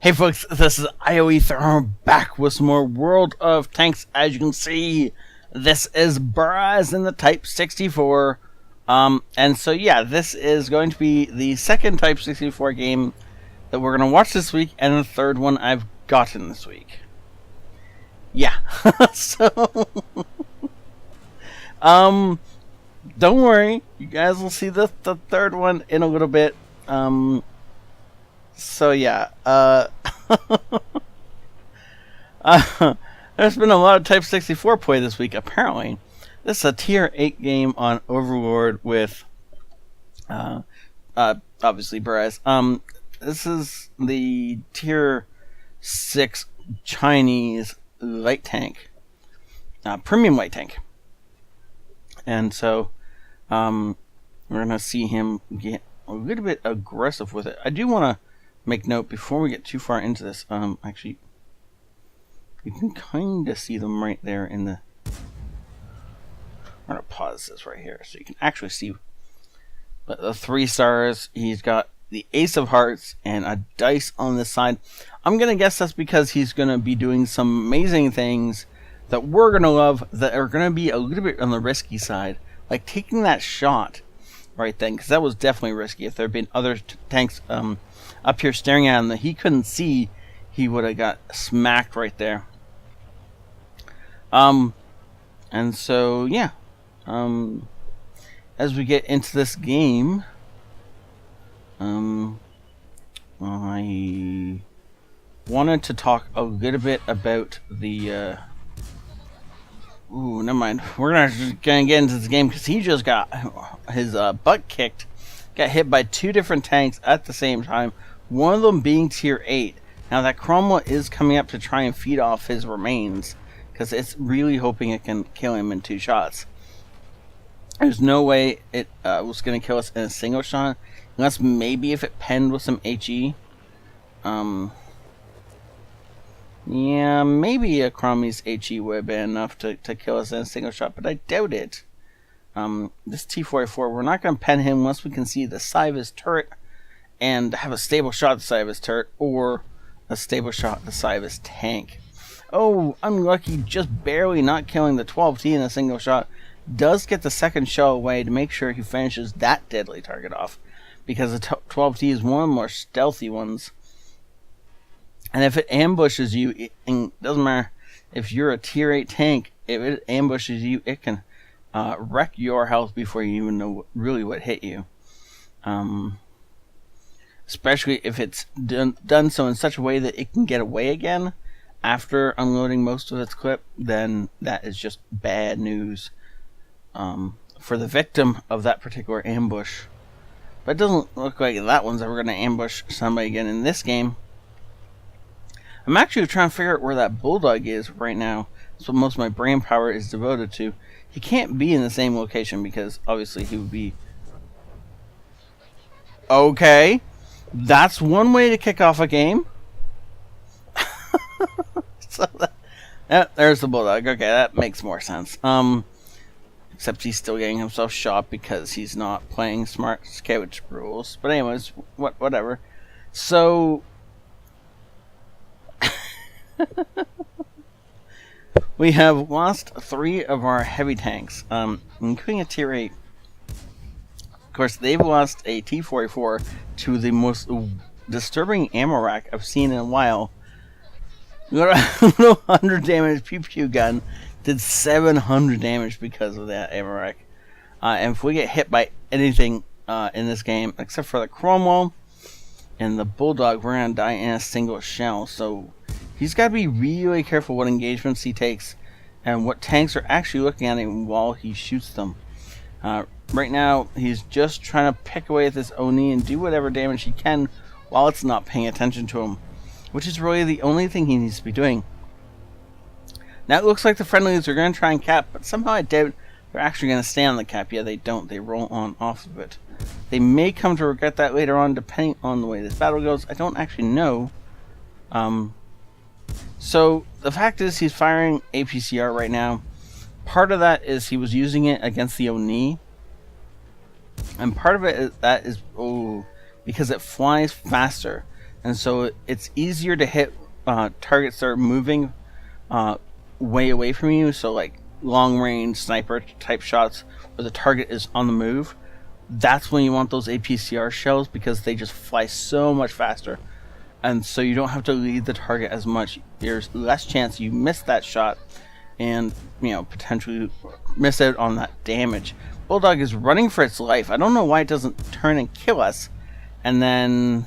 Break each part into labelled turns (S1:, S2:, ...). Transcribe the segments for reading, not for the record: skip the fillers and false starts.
S1: Hey folks, this is ioEther. I'm back with some more World of Tanks. As you can see, this is Braz in the Type 64. And so yeah, this is going to be the second Type 64 game that we're going to watch this week, and the third one I've gotten this week. Yeah. So, don't worry, you guys will see the third one in a little bit. So yeah, there's been a lot of Type 64 play this week, apparently. This is a Tier 8 game on Overlord with, obviously, Braz. This is the Tier 6 Chinese light tank, premium light tank. And so, we're gonna see him get a little bit aggressive with it. I do want to make note before we get too far into this. Actually, you can kind of see them right there in the. I'm gonna pause this right here so you can actually see. But the 3 stars, he's got the Ace of Hearts and a dice on this side. I'm gonna guess that's because he's gonna be doing some amazing things that we're gonna love, that are gonna be a little bit on the risky side, like taking that shot right then, because that was definitely risky. If there had been other tanks up here staring at him that he couldn't see, he would have got smacked right there. And so yeah, as we get into this game, I wanted to talk a little bit about the ooh, never mind. We're gonna get into this game because he just got his butt kicked. Got hit by 2 different tanks at the same time. One of them being Tier 8. Now that Cromwell is coming up to try and feed off his remains, because it's really hoping it can kill him in 2 shots. There's no way it was going to kill us in a single shot, unless maybe if it penned with some HE. Yeah, maybe a Cromie's HE would have been enough to kill us in a single shot, but I doubt it. This T-44, we're not going to pen him unless we can see the side of his turret and have a stable shot at the side of his turret, or a stable shot at the side of his tank. Oh, unlucky, just barely not killing the 12T in a single shot. Does get the second shell away to make sure he finishes that deadly target off, because the 12T is one of the more stealthy ones. And if it ambushes you, it doesn't matter if you're a Tier 8 tank, if it ambushes you, it can wreck your health before you even know really what hit you. Especially if it's done so in such a way that it can get away again after unloading most of its clip, then that is just bad news for the victim of that particular ambush. But it doesn't look like that one's ever going to ambush somebody again in this game. I'm actually trying to figure out where that bulldog is right now. That's what most of my brain power is devoted to. He can't be in the same location because obviously he would be... Okay, that's one way to kick off a game. So there's the bulldog. Okay, that makes more sense. Except he's still getting himself shot because he's not playing smart scout rules. But anyways, whatever. So... we have lost 3 of our heavy tanks, including a Tier 8. Of course, they've lost a T-44 to the most disturbing ammo rack I've seen in a while. A little 100 damage pew-pew gun did 700 damage because of that ammo rack. And if we get hit by anything in this game, except for the Cromwell and the Bulldog, we're going to die in a single shell. So he's got to be really careful what engagements he takes and what tanks are actually looking at him while he shoots them. Right now, he's just trying to pick away at this Oni and do whatever damage he can while it's not paying attention to him, which is really the only thing he needs to be doing. Now it looks like the friendlies are going to try and cap, but somehow I doubt they're actually going to stay on the cap. Yeah, they don't. They roll on off of it. They may come to regret that later on, depending on the way this battle goes. I don't actually know. So the fact is he's firing APCR right now. Part of that is he was using it against the Oni. And part of it is that is because it flies faster. and so it's easier to hit targets that are moving way away from you. So like long range sniper type shots where the target is on the move. That's when you want those APCR shells because they just fly so much faster, and so you don't have to lead the target as much. There's less chance you miss that shot and, you know, potentially miss out on that damage. Bulldog is running for its life. I don't know why it doesn't turn and kill us, and then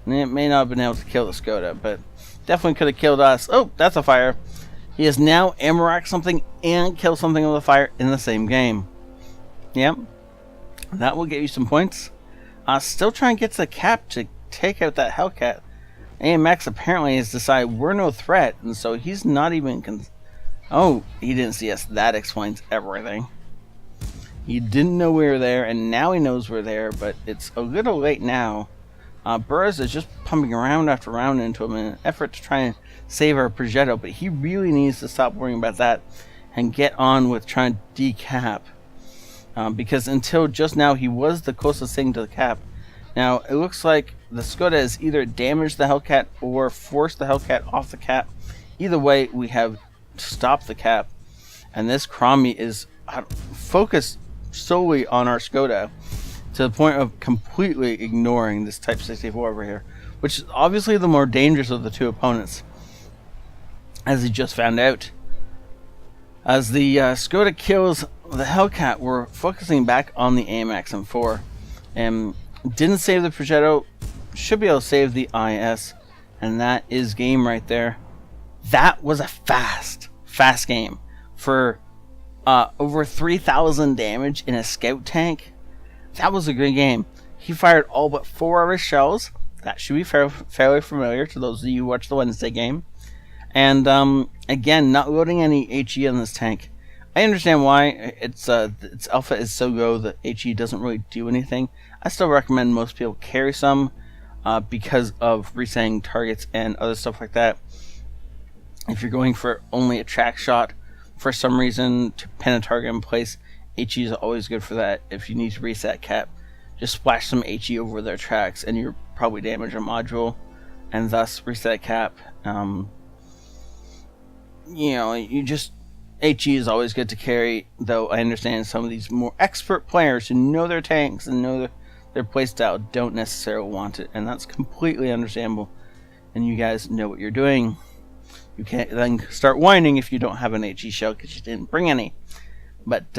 S1: it may not have been able to kill the Skoda, but definitely could have killed us. Oh, that's a fire. He has now ammo racked something and killed something with a fire in the same game. Yep. That will get you some points. Still trying to get to the cap to take out that Hellcat. AMX apparently has decided we're no threat, and so he's not even... Oh, he didn't see us. That explains everything. He didn't know we were there, and now he knows we're there, but it's a little late now. Burroughs is just pumping round after round into him in an effort to try and save our Progetto, but he really needs to stop worrying about that and get on with trying to decap. Because until just now, he was the closest thing to the cap. Now, it looks like the Skoda has either damaged the Hellcat or forced the Hellcat off the cap. Either way, we have stopped the cap. And this Cromie is focused solely on our Skoda to the point of completely ignoring this Type 64 over here, which is obviously the more dangerous of the two opponents, as he just found out. As the Skoda kills the Hellcat, we're focusing back on the AMX M4. And didn't save the Progetto, should be able to save the IS, and that is game right there. That was a fast game for over 3,000 damage in a scout tank. That was a good game. He fired all but 4 of his shells. That should be fairly familiar to those of you who watch the Wednesday game. And again, not loading any HE on this tank. I understand why. Its alpha is so low that HE doesn't really do anything. I still recommend most people carry some because of resetting targets and other stuff like that. If you're going for only a track shot for some reason to pin a target in place, HE is always good for that. If you need to reset cap, just splash some HE over their tracks and you're probably damage a module and thus reset cap. You know, HE is always good to carry, though I understand some of these more expert players who know their tanks and know their playstyle don't necessarily want it, and that's completely understandable. And you guys know what you're doing. You can't then start whining if you don't have an HE shell because you didn't bring any. But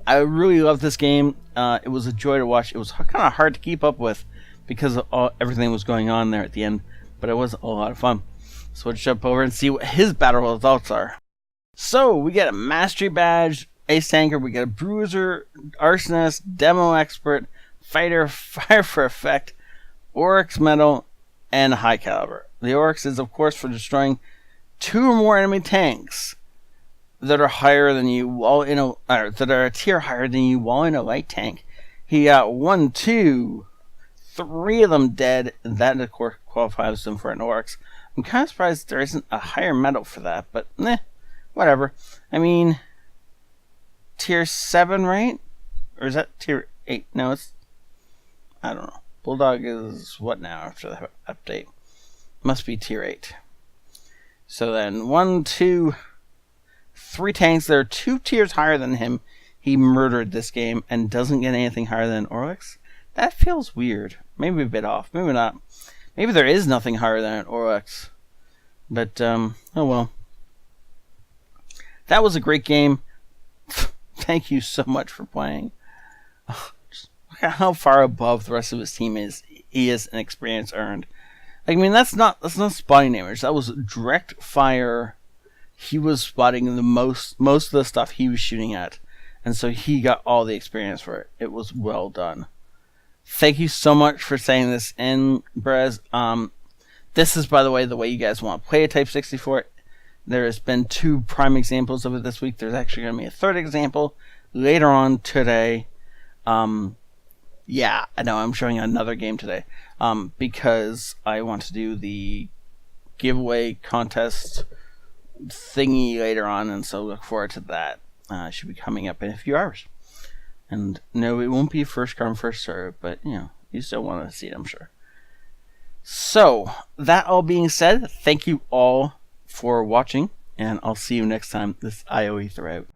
S1: I really love this game. It was a joy to watch. It was kind of hard to keep up with because of everything was going on there at the end, but it was a lot of fun. So let's jump over and see what his battle results are. So we get a Mastery Badge, Ace Tanker, we get a Bruiser, Arsonist, Demo Expert, Fighter, Fire for Effect, Oryx Medal, and a High Caliber. The Oryx is, of course, for destroying 2 or more enemy tanks that are higher than you while in a that are a tier higher than you while in a light tank. He got 1, 2, 3 of them dead, and that of course qualifies them for an Oryx. I'm kind of surprised there isn't a higher medal for that, but whatever. I mean, tier 7, right? Or is that tier 8? No, it's... I don't know. Bulldog is what now after the update? Must be tier 8. So then, 1, 2, 3 tanks that are 2 tiers higher than him. He murdered this game and doesn't get anything higher than Oryx. That feels weird. Maybe a bit off. Maybe not. Maybe there is nothing higher than an Oryx. But, oh well. That was a great game. Thank you so much for playing. Just look at how far above the rest of his team he is in experience earned. I mean, that's not spotting damage. That was direct fire. He was spotting the most of the stuff he was shooting at. And so he got all the experience for it. It was well done. Thank you so much for saying this in, Brez. This is, by the way you guys want to play a Type 64. There has been 2 prime examples of it this week. There's actually going to be a 3rd example later on today. Yeah, I know I'm showing another game today because I want to do the giveaway contest thingy later on, and so look forward to that. Should be coming up in a few hours. And no, it won't be first come, first serve, but you know, you still want to see it, I'm sure. So, that all being said, thank you all for watching, and I'll see you next time. This ioEther out.